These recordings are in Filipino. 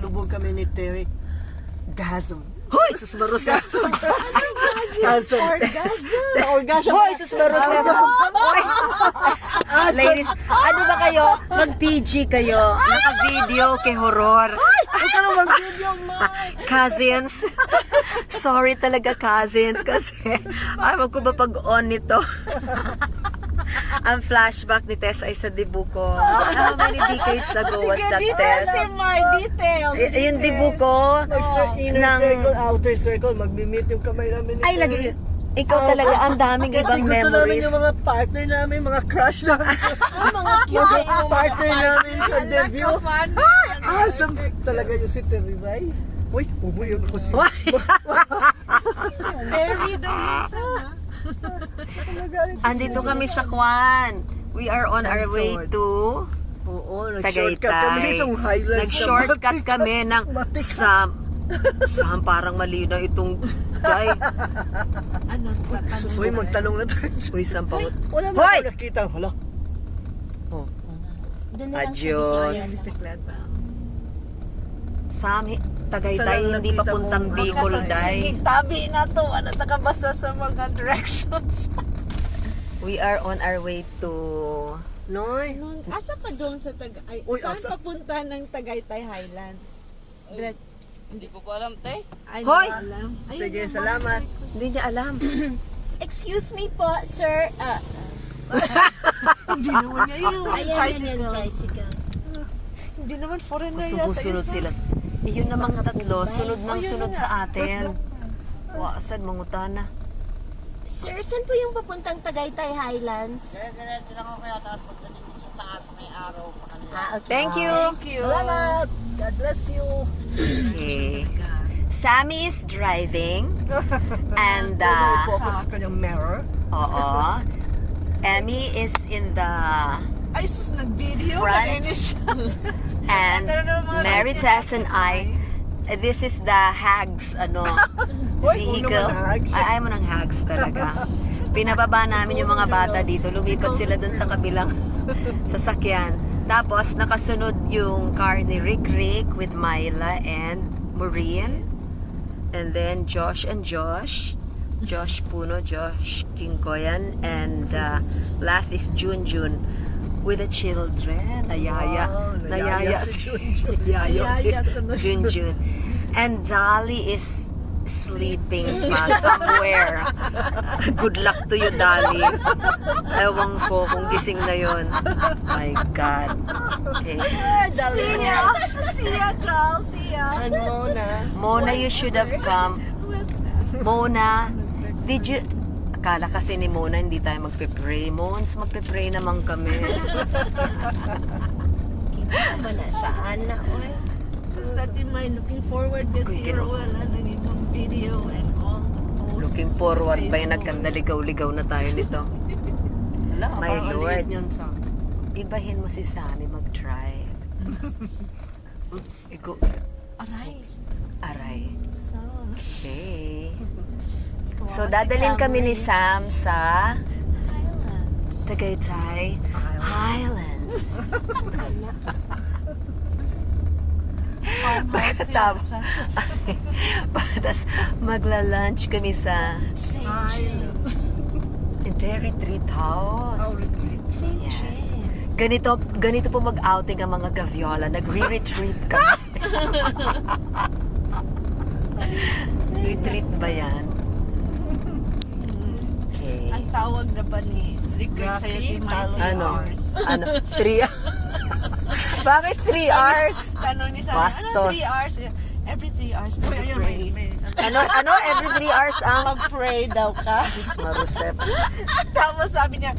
nagkasalubong kami ni Terry. Gasm. Hoy, sus Marusep! Gasm. Orgasm. Hoy, sus Marusep! Ladies, ano ba kayo? Mag-PG kayo. Naka-video kay horror. Ito naman video, Cousins. Sorry talaga, cousins. Kasi, ayaw ko ba pag-on nito? Ang flashback ni Tess ay sa dibu ko. How many decades ago was that, Tess? my details. Yung dibu ko, Inner ng... circle, outer circle, magmi-meet yung kamay namin ni Ay, Terry. ikaw talaga, ang daming Kasi ibang gusto namin memories. yung mga partner namin, mga crush namin. Mga Mga partner namin sa debut. fun. Awesome talaga yung si Terry, Ray. Uy, umuyo ako si... Very daw. Andito kami sa Kwan. We are on our way to Oo, nag-shortcut kami Tagaytay. itong highlights. Nag-shortcut kami ng Sam, parang mali na itong guy. Ano? Uy, magtanong na tayo. Uy, Sam, pamut. Wala mo Hoy! ako nakita. Hala. Oh. Doon na lang siya Adios. sa bisikleta. Sam, Isa Tagaytay, lang hindi nakita papuntang ko. Bicol, Sige, day. tabi na to. Ano nakabasa sa mga directions? We are on our way to... Noy. Asa pa doon sa Tagaytay? Uy, Saan asa? papunta ng Tagaytay Highlands? Hindi ko pa alam, te. Ay, Hoy! hindi alam. Ayun Sige, yung salamat. Hindi niya alam. Excuse me po, sir. Hindi naman niya yun. Ayan yan, tricycle. Hindi naman foreigner yata. Sumusunod isa. sila. Iyon namang tatlo, sunod ng sunod sa atin. Waasan, mangutana. Sir, saan po yung papuntang Tagaytay Highlands? Diretso lang ako kaya tapos pagdating dun sa taas may araw pa kanila. Okay. Thank you. Thank you. Salamat. God bless you. Okay. Sammy is driving. And, Focus sa kanyang mirror. oo. Emmy is in the Ay, sus, nag-video. Front. Nag-inis siya. and Mary Tess and I, this is the Hags, Uy, vehicle. naman, Hags. Ay, ayaw mo ng Hags talaga. Pinababa namin yung mga bata dito. Lumipat sila dun sa kabilang sasakyan. Tapos, nakasunod yung car ni Rick with Myla and Maureen. And then, Josh and Josh. Josh Puno, Josh Kingkoyan. And last is Junjun with the children. Nayaya. Wow, Nayaya si si Junjun. Nayaya si Nayaya talaga. Junjun. And Dolly is sleeping pa somewhere. Good luck to you, Dolly. Ewan ko kung gising na yon. My God. Okay. See ya, Charles. See ya. And Mona. Mona, you should have come. Mona, did you... Akala kasi ni Mona hindi tayo magpe-pray. Mons, magpe-pray naman kami. Kita mo na siya, Ana. Oy. Sus, Tati May, looking forward kasi Uy, wala nang ibang video and all the posts. Looking forward pa yung nagkandaligaw-ligaw na tayo nito. Wala, My parang ang Lord. liit niyan sa... Ibahin mo si Sammy mag-drive. Oops. Iko. Aray. Aray. So, Okay. So, dadalhin kami ni Sam sa Highlands. Tagaytay Highlands. Pagkatapos, tapos magla-lunch kami sa St. James. Terry Treat House. St. Yes. James. Ganito po mag-outing ang mga gaviola. Nagre-retreat kami. Retreat ba yan? Okay. Ang tawag na ba ni Rick sa Grabe, May talo. 3 Ano? hours? Ano? 3 Bakit 3 hours? Tanong ni Sam, Bastos. 3 hours? Every 3 hours na pray. Ano? Every 3 hours ang... Mag-pray daw ka. Sus Marusep. Tapos sabi niya,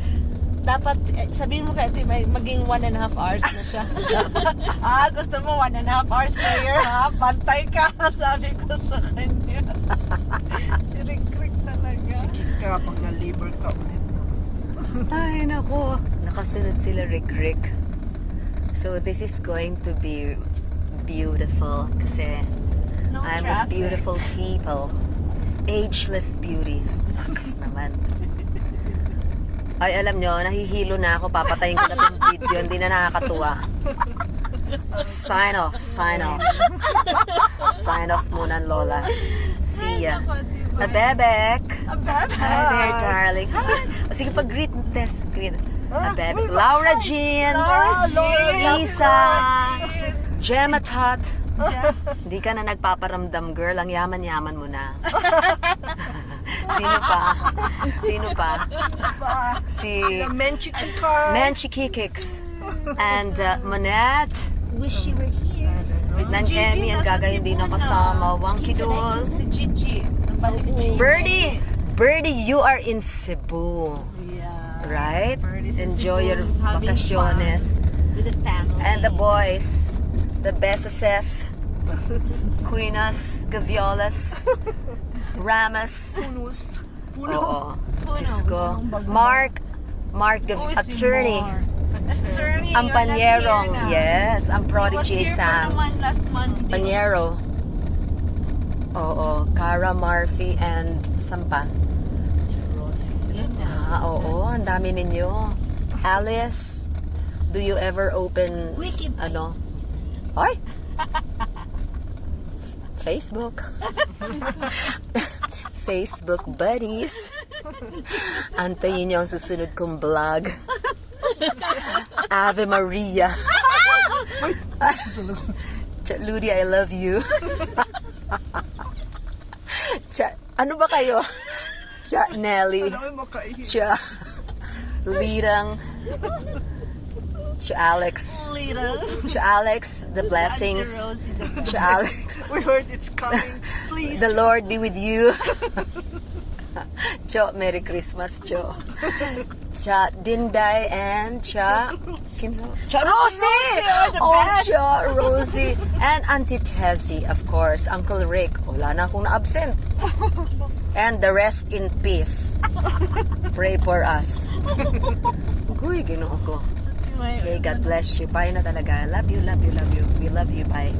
dapat, sabihin mo kay Ate May, maging 1.5 hours na siya. Gusto mo 1.5 hours prayer, ha? Pantay ka, sabi ko sa kanya. Si Rick talaga. Kaya pag na-liver ka ulit. Ay, nako. Nakasunod sila Rick. So, this is going to be beautiful kasi No I'm a traffic. beautiful people. Ageless beauties. Naks naman. Ay, alam nyo, nahihilo na ako. Papatayin ko na itong video. Hindi na nakakatuwa. Sign off. Sign off muna, Lola. See ya. A bebek. Hi there, darling. Hi. O, sige, pag-greet test. Greet. A bebek. Laura Jean. Lisa. Gemma Tot. Hindi ka na nagpaparamdam, girl. Ang yaman-yaman mo na. Sino pa? Si Menchie Kikix. And Monette. Wish you were here. Nang Emmy ang gagawin hindi nakasama. Wonky Doll. Si Gigi. Birdie, you are in Cebu. Yeah. Right? Birdie's in Enjoy your Cebu, having vacaciones. With the family. And the boys. The Besases. Queenas. Gaviolas. Ramas. Oo. Diyos ko. Mark Attorney. Attorney. Ang Panyerong. He Yes. Ang was Prodigy here Sam. pa naman last Monday. Panyero. Oo. Cara Murphy and Sampa. Yun na. Oo. Ang dami ninyo. Alice, do you ever open Wiki. ano? Ay! Facebook. Facebook buddies. Antayin niyo ang susunod kong vlog. Ave Maria. Ludi, I love you. Ano ba kayo? Nelly. Lirang. Alex. The blessings. Alex. We heard it's coming. Please. The Lord be with you. Cho, Merry Christmas, Cho. Cha Dinday and Cha Rosie! Cha Rosie. And Auntie Tessie, of course. Uncle Rick. Wala na akong na-absent. And the rest in peace. Pray for us. Guy, ginoo ko. Okay, God bless you. Bye na talaga. Love you. We love you. Bye.